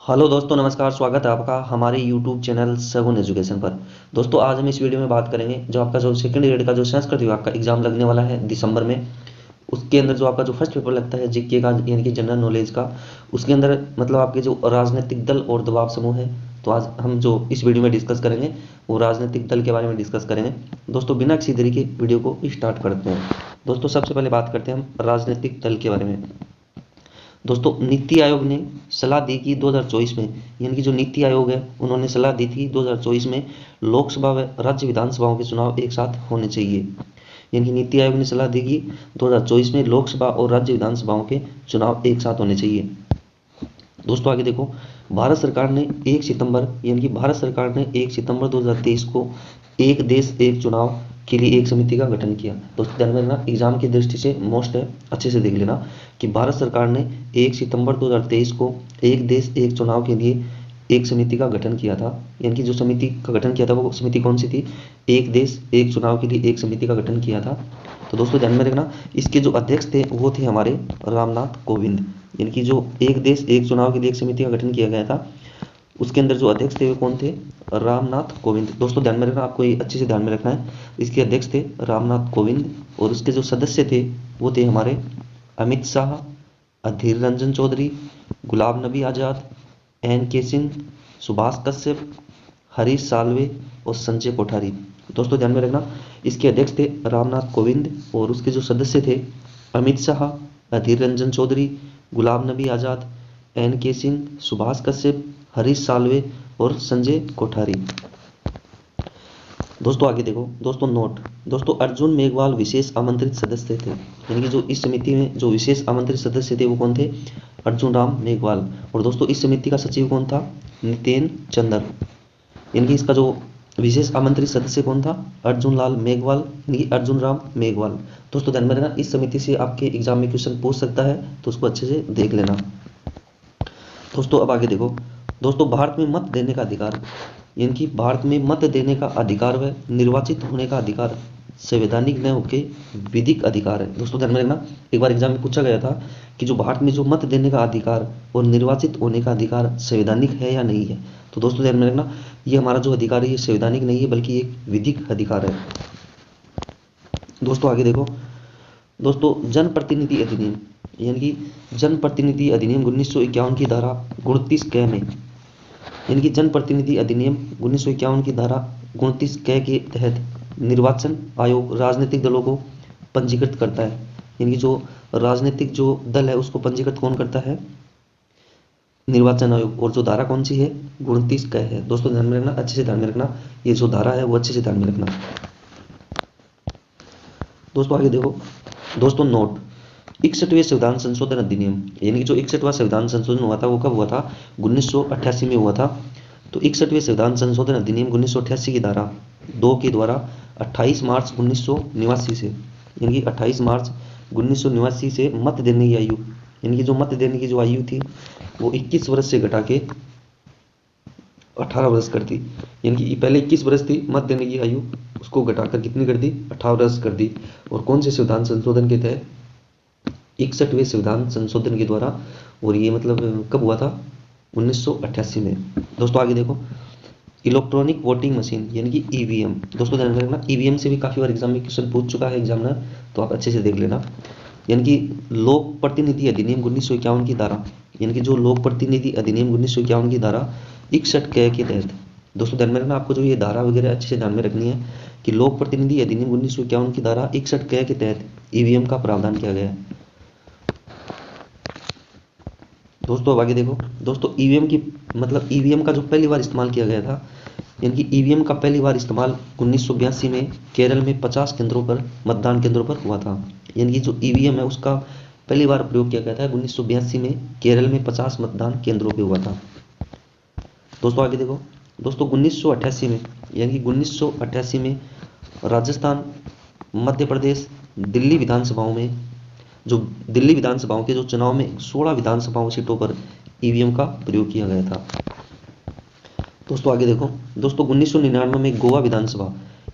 Hello दोस्तों, नमस्कार। स्वागत है आपका हमारे यूट्यूब चैनल सगुन एजुकेशन पर। दोस्तों, आज हम इस वीडियो में बात करेंगे जो आपका जो सेकंड ग्रेड का जो संस्कृत विभाग का एग्जाम लगने वाला है दिसंबर में। उसके अंदर जो आपका जो फर्स्ट पेपर लगता है जीके का, यानी कि जनरल नॉलेज का, उसके अंदर मतलब आपके जो राजनीतिक दल और दबाव समूह है। तो आज हम जो इस वीडियो में डिस्कस करेंगे वो राजनीतिक दल के बारे में डिस्कस करेंगे। दोस्तों, बिना किसी देरी के वीडियो को स्टार्ट करते हैं। दोस्तों, सबसे पहले बात करते हैं हम राजनीतिक दल के बारे में। दोस्तों, नीति आयोग ने सलाह दी कि 2024 में, यानी कि जो नीति आयोग है उन्होंने सलाह दी थी 2024 में लोकसभा व राज्य विधानसभाओं के चुनाव एक साथ होने चाहिए। यानी कि नीति आयोग ने सलाह दी कि 2024 में लोकसभा और राज्य विधानसभाओं के चुनाव एक साथ होने चाहिए। दोस्तों, आगे देखो, भारत सरकार ने 1 सितंबर यानी कि भारत सरकार ने 1 सितंबर 2023 को एक देश एक चुनाव के लिए एक समिति का गठन किया। दोस्तों, ध्यान में रखना, एग्जाम की दृष्टि से मोस्ट है, अच्छे से देख लेना कि भारत सरकार ने 1 सितंबर 2023 को एक देश एक चुनाव के लिए एक समिति का गठन किया था। यानी कि जो समिति का गठन किया था वो समिति कौन सी थी? एक देश एक चुनाव के लिए एक समिति का गठन किया था। तो दोस्तों, ध्यान में रखना, इसके जो अध्यक्ष थे वो थे हमारे रामनाथ कोविंद। यानी कि जो एक देश एक चुनाव के लिए एक समिति का गठन किया गया था, उसके अंदर जो अध्यक्ष थे वो कौन थे? रामनाथ कोविंद। दोस्तों, ध्यान में रखना, आपको ये अच्छे से ध्यान में रखना है। इसके अध्यक्ष थे रामनाथ कोविंद और उसके जो सदस्य थे वो थे हमारे अमित शाह, अधीर रंजन चौधरी, गुलाम नबी आज़ाद, NK सिंह, सुभाष कश्यप, हरीश साल्वे और संजय कोठारी। दोस्तों, ध्यान में रखना, इसके अध्यक्ष थे रामनाथ कोविंद और उसके जो सदस्य थे अमित शाह, अधीर रंजन चौधरी, गुलाम नबी आज़ाद, NK सिंह, सुभाष कश्यप, हरीश साल्वे और संजय कोठारी। दोस्तों, आगे देखो, दोस्तों नोट, दोस्तों अर्जुन मेघवाल विशेष आमंत्रित सदस्य थे। यानी कि जो इस समिति में जो विशेष आमंत्रित सदस्य थे वो कौन थे? अर्जुन राम मेघवाल। और दोस्तों, इस समिति का सचिव कौन था? नितेन चंद्र। यानी कि इसका जो विशेष आमंत्रित सदस्य कौन था? अर्जुन लाल मेघवाल, यानी कि अर्जुन राम मेघवाल। दोस्तों, ध्यान में रखना, इस समिति से आपके एग्जाम में क्वेश्चन पूछ सकता है, तो उसको अच्छे से देख लेना। दोस्तों, अब आगे देखो, दोस्तों भारत में मत देने का अधिकार, यानी कि भारत में मत देने का अधिकार व निर्वाचित होने का अधिकार संवैधानिक न होकर विधिक अधिकार है। दोस्तों, ध्यान में रखना, एक बार एग्जाम में पूछा गया था कि जो भारत में जो मत देने का अधिकार और निर्वाचित होने का अधिकार संवैधानिक है या नहीं है। तो दोस्तों, ध्यान में रखना, ये हमारा जो अधिकार है ये संवैधानिक नहीं है बल्कि एक विधिक अधिकार है। दोस्तों, आगे देखो, दोस्तों जनप्रतिनिधि अधिनियम, यानी कि जनप्रतिनिधि अधिनियम 1951 की धारा 29 क में, यानी कि जनप्रतिनिधि अधिनियम 1951 की धारा 29 क के तहत निर्वाचन आयोग राजनीतिक दलों को पंजीकृत करता है। यानी कि जो राजनीतिक जो दल है उसको पंजीकृत कौन करता है? निर्वाचन आयोग। और जो धारा कौन सी है? 29 क है। दोस्तों, ध्यान में रखना, अच्छे से ध्यान में रखना, ये जो धारा है वो अच्छे से ध्यान में रखना। दोस्तों, आगे देखो, दोस्तों नोट, 61वें संविधान संशोधन अधिनियम, यानी कि जो 61वां संविधान संशोधन हुआ था वो कब हुआ था? 1988 में हुआ था। तो 61वें संविधान संशोधन अधिनियम 1988 की धारा 2 के द्वारा 28 मार्च 1989 से, यानी कि 28 मार्च 1989 से मत देने की आयु, यानी कि जो मत देने की जो आयु थी वो 21 वर्ष से घटा के 18 वर्ष कर दी। यानी कि पहले 21 वर्ष थी मत देने की आयु, उसको घटाकर कितनी कर दी? 18 वर्ष कर दी। और कौन से संविधान संशोधन के तहत? 61वें संविधान संशोधन के द्वारा। और ये मतलब कब हुआ था? 1988 में। दोस्तों, आगे देखो, इलेक्ट्रॉनिक वोटिंग मशीन, यानी कि EVM। दोस्तों, ध्यान रखना, EVM से भी काफी बार एग्जाम में क्वेश्चन पूछ चुका है एग्जामिनर, तो आप अच्छे से देख लेना। यानी कि लोक प्रतिनिधि अधिनियम 1951 की धारा, यानी कि जो लोक प्रतिनिधि अधिनियम 1951 की धारा 61 क के तहत। दोस्तों, ध्यान में रखना, आपको जो ये धारा वगैरह अच्छे से ध्यान में रखनी है कि लोक प्रतिनिधि अधिनियम 1951 की धारा 61 क के तहत EVM का प्रावधान किया गया है। दोस्तों, अब आगे देखो, दोस्तों EVM की मतलब EVM का जो पहली बार इस्तेमाल किया गया था, यानी कि EVM का पहली बार इस्तेमाल 1982 में केरल में 50 केंद्रों पर मतदान केंद्रों पर हुआ था। यानी कि जो EVM है उसका पहली बार प्रयोग किया गया था 1982 में केरल में 50 मतदान केंद्रों पर हुआ था। दोस्तों, आगे देखो, दोस्तों 1988 में, यानी कि 1988 में राजस्थान, मध्य प्रदेश, दिल्ली विधानसभाओं में जो दिल्ली विधानसभाओं के जो चुनाव में 16 विधानसभाओं सीटों पर EVM का प्रयोग किया गया था। दोस्तों, आगे देखो, दोस्तों 1999 में गोवा विधानसभा,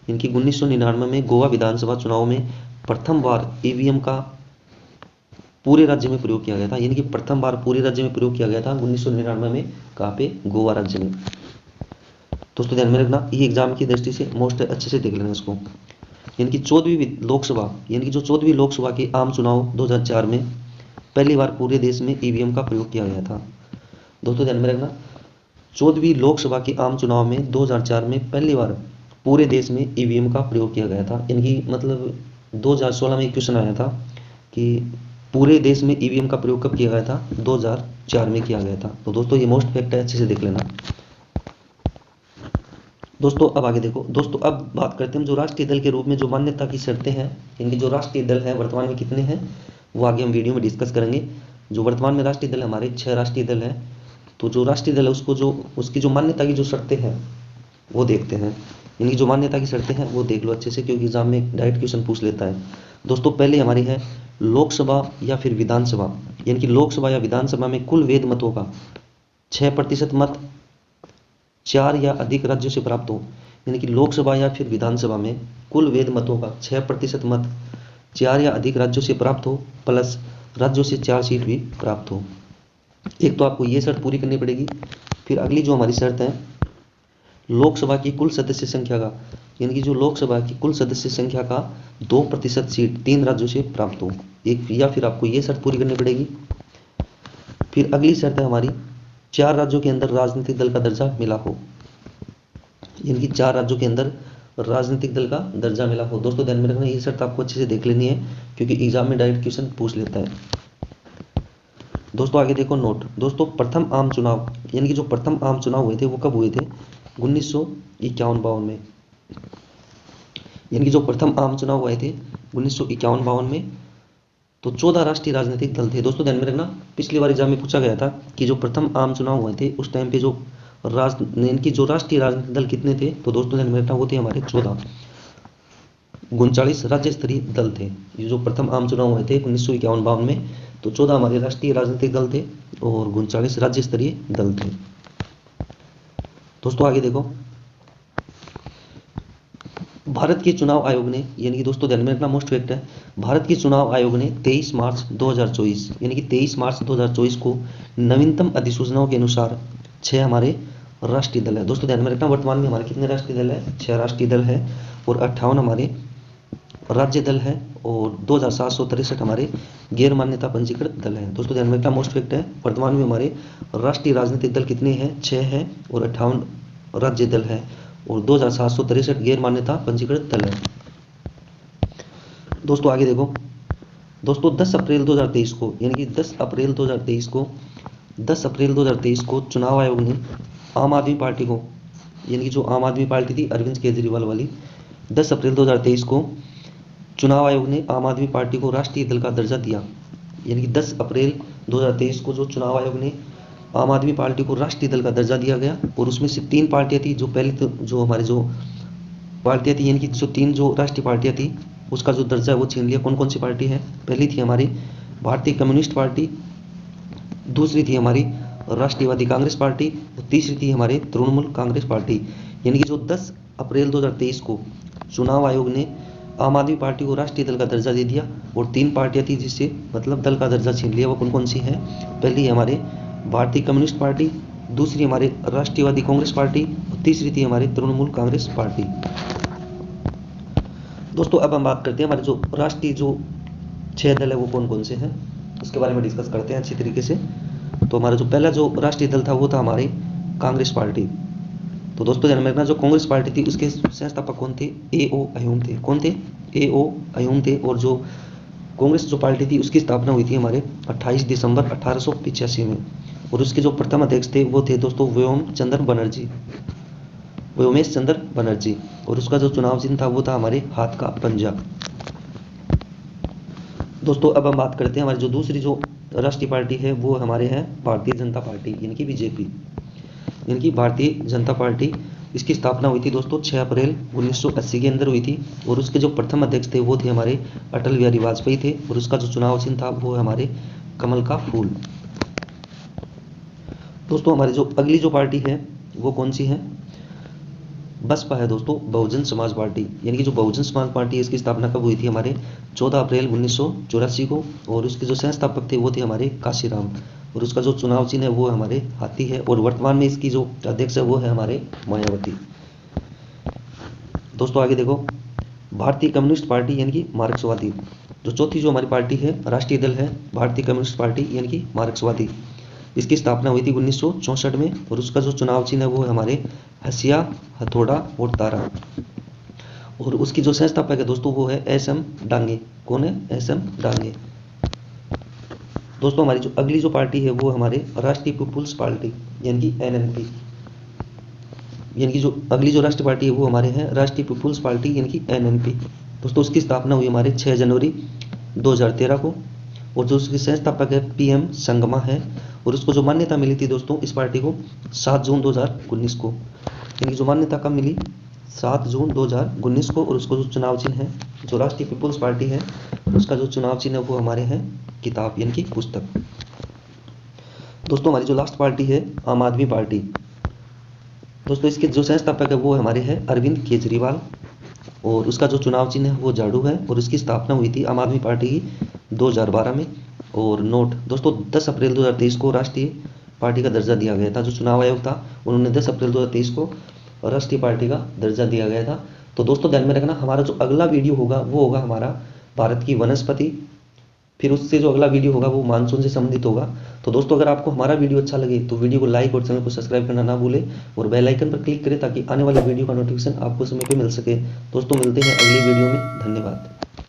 यानी कि 1999 में गोवा विधानसभा चुनाव में प्रथम बार EVM का पूरे राज्य में प्रयोग किया गया था, यानी कि प्रथम बार पूरे राज्य में प्रयोग किया गया था 1999 में। कहाँ पे? गोवा राज्य में। दोस्तों ध्यान में रखना, ये एग्जाम की दृष्टि से मोस्ट अच्छे से देख लेना इसको। यानी कि 14वीं लोकसभा, यानी कि जो 14वीं लोकसभा के आम चुनाव 2004 में पहली बार पूरे देश में ईवीएम का प्रयोग किया गया था। दोस्तों ध्यान में रखना, 14वीं लोकसभा के आम चुनाव में 2004 में पहली बार पूरे देश में ईवीएम का प्रयोग किया गया था। यानी कि मतलब 2016 में एक क्वेश्चन आया था कि पूरे देश में ईवीएम का प्रयोग कब किया गया था? 2004 में किया गया था। तो दोस्तों ये मोस्ट फैक्ट है, अच्छे से देख लेना। दोस्तों अब आगे देखो। दोस्तों अब बात करते हैं हम जो राष्ट्रीय दल के रूप में जो मान्यता की शर्तें हैं, इनके जो राष्ट्रीय दल हैं वर्तमान में कितने हैं, वो आगे हम वीडियो में डिस्कस करेंगे। जो वर्तमान में राष्ट्रीय दल हमारे 6 राष्ट्रीय दल हैं। तो जो राष्ट्रीय दल है उसको जो उसकी जो मान्यता की जो शर्तें हैं वो देखते हैं। यानी जो मान्यता की शर्तें हैं वो देख लो अच्छे से, क्योंकि एग्जाम में डायरेक्ट क्वेश्चन पूछ लेता है। दोस्तों पहले हमारी है लोकसभा या फिर विधानसभा, यानी कि लोकसभा या विधानसभा में कुल वेद मतों का 6% मत 4 या अधिक राज्यों से प्राप्त हो। यानी कि लोकसभा या फिर विधानसभा में कुल वेद मतों का 6% मत 4 या अधिक राज्यों से प्राप्त हो, प्लस राज्यों से 4 सीट भी प्राप्त हो। एक तो आपको ये शर्त पूरी करनी पड़ेगी। फिर अगली जो हमारी शर्त है, लोकसभा की कुल सदस्य संख्या का, यानी कि जो लोकसभा की कुल सदस्य संख्या का 2% सीट 3 राज्यों से प्राप्त हो। एक या फिर आपको ये शर्त पूरी करनी पड़ेगी। फिर अगली शर्त है हमारी 4 राज्यों के अंदर राजनीतिक दल का दर्जा मिला हो, यानी कि 4 राज्यों के अंदर राजनीतिक दल का दर्जा मिला हो। दोस्तों ध्यान में रखना, ये शर्त आपको अच्छे से देख लेनी है, क्योंकि एग्जाम में डायरेक्ट क्वेश्चन पूछ लेता है। दोस्तों आगे देखो नोट। दोस्तों प्रथम आम चुनाव, यानी कि जो प्रथम आम चुनाव हुए थे वो कब हुए थे? 1951-52 में। यानी कि जो प्रथम आम चुनाव हुए थे 1951-52 में, तो 14 राष्ट्रीय राजनीतिक दल थे। दोस्तों ध्यान में रखना, पिछली बार एग्जाम में पूछा गया था कि जो प्रथम आम चुनाव हुए थे उस टाइम पे जो इनकी जो राष्ट्रीय राजनीतिक दल कितने थे? तो दोस्तों ध्यान में रखना, वो थे हमारे 14। 39 राज्य स्तरीय दल थे। ये जो प्रथम आम चुनाव हुए थे 1951-52 में, तो 14 हमारे राष्ट्रीय राजनीतिक दल थे और 39 राज्य स्तरीय दल थे। दोस्तों आगे देखो, भारत के चुनाव आयोग ने, यानी कि दोस्तों ध्यान में रखना मोस्ट फैक्ट है, भारत के चुनाव आयोग ने 23 मार्च 2024, यानी कि 23 मार्च 2024 को नवीनतम अधिसूचनाओं के अनुसार 6 हमारे राष्ट्रीय दल है। दोस्तों ध्यान में रखना, वर्तमान में हमारे कितने राष्ट्रीय दल है? 6 राष्ट्रीय दल है और 58 हमारे राज्य दल है और 2763 हमारे गैर मान्यता पंजीकृत दल है। दोस्तों ध्यान में रखना मोस्ट फैक्ट है, वर्तमान में हमारे राष्ट्रीय राजनीतिक दल कितने हैं? 6 हैं और 58 राज्य दल है और 2763 गैर मान्यता पंजीकृत दल है। दोस्तों आगे देखो। दोस्तों 10 अप्रैल 2023 को, यानी कि 10 अप्रैल 2023 को चुनाव आयोग ने आम आदमी पार्टी को, यानी कि जो आम आदमी पार्टी थी अरविंद केजरीवाल वाली, 10 अप्रैल 2023 को चुनाव आयोग ने आम आदमी पार्टी को राष्ट्रीय दल का दर्जा दिया। यानी कि 10 अप्रैल 2023 को जो चुनाव आयोग ने आम आदमी पार्टी को राष्ट्रीय दल का दर्जा दिया गया, और उसमें से 3 पार्टियां थी। जो पहले तो जो हमारे जो पार्टियां थी, यानी कि जो 3 जो राष्ट्रीय पार्टियां थी उसका जो दर्जा है वो छीन लिया। कौन कौन सी पार्टी है? पहली थी हमारी भारतीय कम्युनिस्ट पार्टी, दूसरी थी हमारी राष्ट्रवादी कांग्रेस पार्टी और तीसरी थी हमारे तृणमूल कांग्रेस पार्टी। यानी कि जो 10 अप्रैल 2023 को चुनाव आयोग ने आम आदमी पार्टी को राष्ट्रीय दल का दर्जा दे दिया और 3 पार्टियां थी जिससे मतलब दल का दर्जा छीन लिया। वो कौन कौन सी हैं? पहली हमारे भारतीय कम्युनिस्ट पार्टी, दूसरी हमारे राष्ट्रवादी कांग्रेस पार्टी और तीसरी थी हमारे तृणमूल कांग्रेस पार्टी। दोस्तों अब हम बात करते हैं हमारे जो राष्ट्रीय जो 6 दल है वो कौन कौन से हैं, उसके बारे में डिस्कस करते हैं अच्छी तरीके से। तो हमारा जो पहला जो राष्ट्रीय दल था वो था हमारी कांग्रेस पार्टी। तो दोस्तों ध्यान में रखना, जो कांग्रेस पार्टी थी उसके संस्थापक कौन थे? A.O. अयूम थे। कौन थे? A.O. अयूम थे। और जो कांग्रेस जो पार्टी थी उसकी स्थापना हुई थी हमारे 28 दिसंबर 1885 में, और उसके जो प्रथम अध्यक्ष थे वो थे दोस्तों व्योमेश चंद्र बनर्जी, और उसका जो चुनाव चिन्ह था वो था हमारे हाथ का पंजा। दोस्तों अब हम बात करते हैं हमारी जो दूसरी जो राष्ट्रीय पार्टी है वो हमारे हैं भारतीय जनता पार्टी, यानी कि बीजेपी, यानी कि भारतीय जनता पार्टी। इसकी स्थापना हुई थी दोस्तों 6 अप्रैल 1980 के अंदर हुई थी, और उसके जो प्रथम अध्यक्ष थे वो थे हमारे अटल बिहारी वाजपेयी थे, और उसका जो चुनाव चिन्ह था वो हमारे कमल का फूल। दोस्तों हमारी जो अगली जो पार्टी है वो कौन सी है? बसपा है दोस्तों बहुजन समाज पार्टी, यानी कि जो बहुजन समाज पार्टी है इसकी स्थापना कब हुई थी हमारे 14 अप्रैल 1984 को, और उसके जो संस्थापक थे वो थे हमारे काशीराम, और उसका जो चुनाव चिन्ह है वो हमारे हाथी है, और वर्तमान में इसकी जो अध्यक्ष है वो है हमारे मायावती। दोस्तों आगे देखो, भारतीय कम्युनिस्ट पार्टी यानी कि मार्क्सवादी, जो चौथी जो हमारी पार्टी है राष्ट्रीय दल है भारतीय कम्युनिस्ट पार्टी यानी कि मार्क्सवादी, इसकी स्थापना हुई थी 1964 में, और उसका जो चुनाव चिन्ह है वो है हमारे हसिया, हथौड़ा और तारा, और उसकी जो संस्थापक है दोस्तों वो है एस.एम. डांगे। कौन है? एस.एम. डांगे। दोस्तों हमारी जो अगली जो पार्टी है वो हमारे राष्ट्रीय पीपुल्स पार्टी यानी कि एनएनपी, यानी कि जो अगली जो राष्ट्रीय पार्टी है वो हमारे हैं राष्ट्रीय पीपुल्स पार्टी यानी कि एनएनपी। दोस्तों उसकी स्थापना हुई हमारे 6 जनवरी 2013 को, और जो उसकी संस्थापक है पीएम संगमा है, और उसको जो मान्यता मिली थी दोस्तों इस पार्टी को 7 जून 2019 को, यानी जो मान्यता कब मिली 7 जून 2019 को, और उसको जो चुनाव चिन्ह है जो राष्ट्रीय पीपुल्स पार्टी है उसका जो चुनाव चिन्ह है वो हमारे हैं किताब यानी कि पुस्तक। दोस्तों हमारी जो लास्ट पार्टी है आम आदमी पार्टी, दोस्तों इसके जो संस्थापक है वो हमारे हैं अरविंद केजरीवाल, और उसका जो चुनाव चिन्ह है वो झाड़ू है, और उसकी स्थापना हुई थी आम आदमी पार्टी की 2012 में। और नोट दोस्तों 10 अप्रैल 2023 को राष्ट्रीय पार्टी का दर्जा दिया गया था, जो चुनाव आयोग था उन्होंने 10 अप्रैल 2023 को राष्ट्रीय पार्टी का दर्जा दिया गया था। तो दोस्तों ध्यान में रखना, हमारा जो अगला वीडियो होगा वो होगा हमारा भारत की वनस्पति, फिर उससे जो अगला वीडियो होगा वो मानसून से संबंधित होगा। तो दोस्तों अगर आपको हमारा वीडियो अच्छा लगे तो वीडियो को लाइक और चैनल को सब्सक्राइब करना ना भूलें, और बेल आइकन पर क्लिक करें ताकि आने वाले वीडियो का नोटिफिकेशन आपको समय पे मिल सके। दोस्तों मिलते हैं अगली वीडियो में, धन्यवाद।